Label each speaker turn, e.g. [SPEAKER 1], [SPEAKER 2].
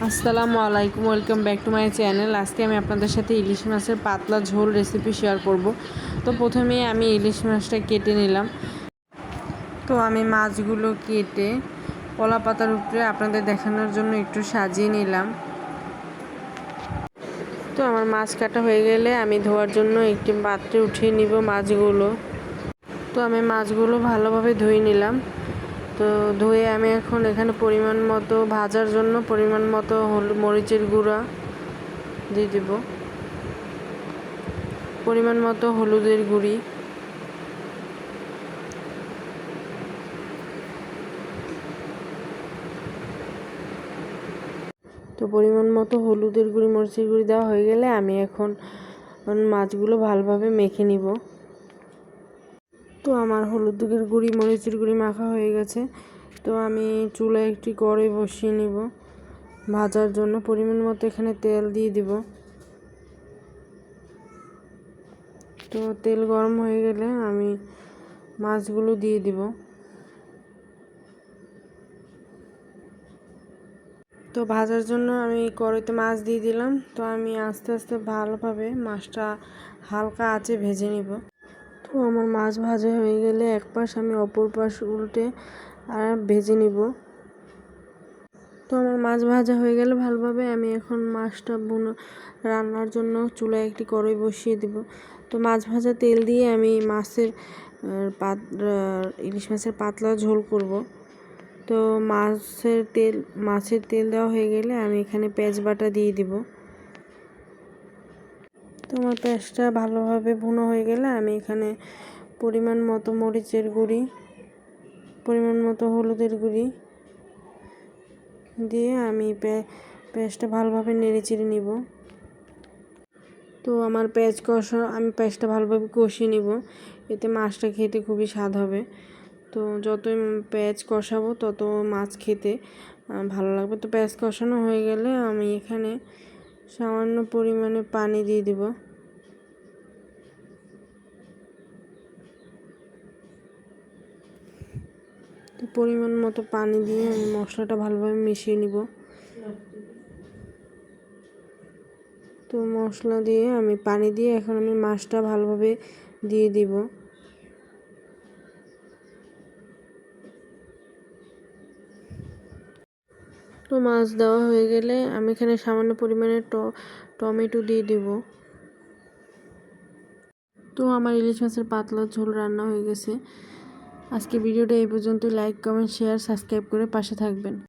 [SPEAKER 1] আসসালামু আলাইকুম, welcome back to my channel. আজকে আমি আপনাদের সাথে ইলিশ মাছের পাতলা ঝোল রেসিপি শেয়ার করব। তো প্রথমে আমি ইলিশ মাছটা কেটে নিলাম। তো আমি মাছগুলো কেটে কলা পাতার উপরে আপনাদের দেখানোর জন্য একটু সাজিয়ে নিলাম। তো আমার মাছ কাটা হয়ে গেলে আমি ধোয়ার জন্য একটি পাত্রে উঠিয়ে নিব মাছগুলো। তো আমি মাছগুলো ভালোভাবে ধুয়ে নিলাম। তো ধুয়ে আমি এখন এখানে পরিমাণ মতো ভাজার জন্য পরিমাণ মতো মরিচের গুঁড়া দিয়ে দেব, পরিমাণ মতো হলুদের গুঁড়ি, তো পরিমাণ মতো হলুদের গুঁড়ি মরিচের গুঁড়ি দেওয়া হয়ে গেলে আমি এখন মাছগুলো ভালোভাবে মেখে নিব। তো আমার হলুদের গুঁড়ি মরিচের গুঁড়ি মাখা হয়ে গেছে। তো আমি চুলায় একটি কড়াই বসিয়ে নিব ভাজার জন্য। পরিমাণ মতো এখানে তেল দিয়ে দিব। তো তেল গরম হয়ে গেলে আমি মাছগুলো দিয়ে দিব। তো ভাজার জন্য আমি কড়াইতে মাছ দিয়ে দিলাম। তো আমি আস্তে আস্তে ভালোভাবে মাছটা হালকা আঁচে ভেজে নিব। তো আমার মাছ ভাজা হয়ে গেলে এক পাশ আমি অপর পাশ উল্টে আর ভেজে নিব। তো আমার মাছ ভাজা হয়ে গেলে ভালোভাবে আমি এখন মাছটা রান্নার জন্য চুলায় একটি কড়াই বসিয়ে দিব। তো মাছ ভাজা তেল দিয়ে আমি ইলিশ মাছের পাতলা ঝোল করব। তো মাছের তেল দেওয়া হয়ে গেলে আমি এখানে পেঁয়াজ বাটা দিয়ে দিব। তো আমার পেঁয়াজটা ভালোভাবে ভুনো হয়ে গেলে আমি এখানে পরিমাণ মতো মরিচের গুঁড়ি, পরিমাণ মতো হলুদের গুঁড়ি দিয়ে আমি পেঁয়াজটা ভালোভাবে নেড়ে চেড়ে নিব। তো আমার আমি পেঁয়াজটা ভালোভাবে কষিয়ে নিব, এতে মাছটা খেতে খুবই স্বাদ হবে। তো যতই পেঁয়াজ কষাবো তত মাছ খেতে ভালো লাগবে। তো পেঁয়াজ কষানো হয়ে গেলে আমি এখানে সামান্য পরিমাণে পানি দিয়ে দিব। তো পরিমাণ মতো পানি দিয়ে আমি মশলাটা ভালোভাবে মিশিয়ে নিব। তো মশলা দিয়ে আমি পানি দিয়ে এখন আমি মাছটা ভালোভাবে দিয়ে দিব। তো মাছ দেওয়া হয়ে গেলে আমি এখানে সামান্য পরিমাণে টমেটো দিয়ে দেব। তো আমার ইলিশ মাছের পাতলা ঝোল রান্না হয়ে গেছে। আজকে ভিডিওটা এই পর্যন্ত। লাইক, কমেন্ট, শেয়ার, সাবস্ক্রাইব করে পাশে থাকবেন।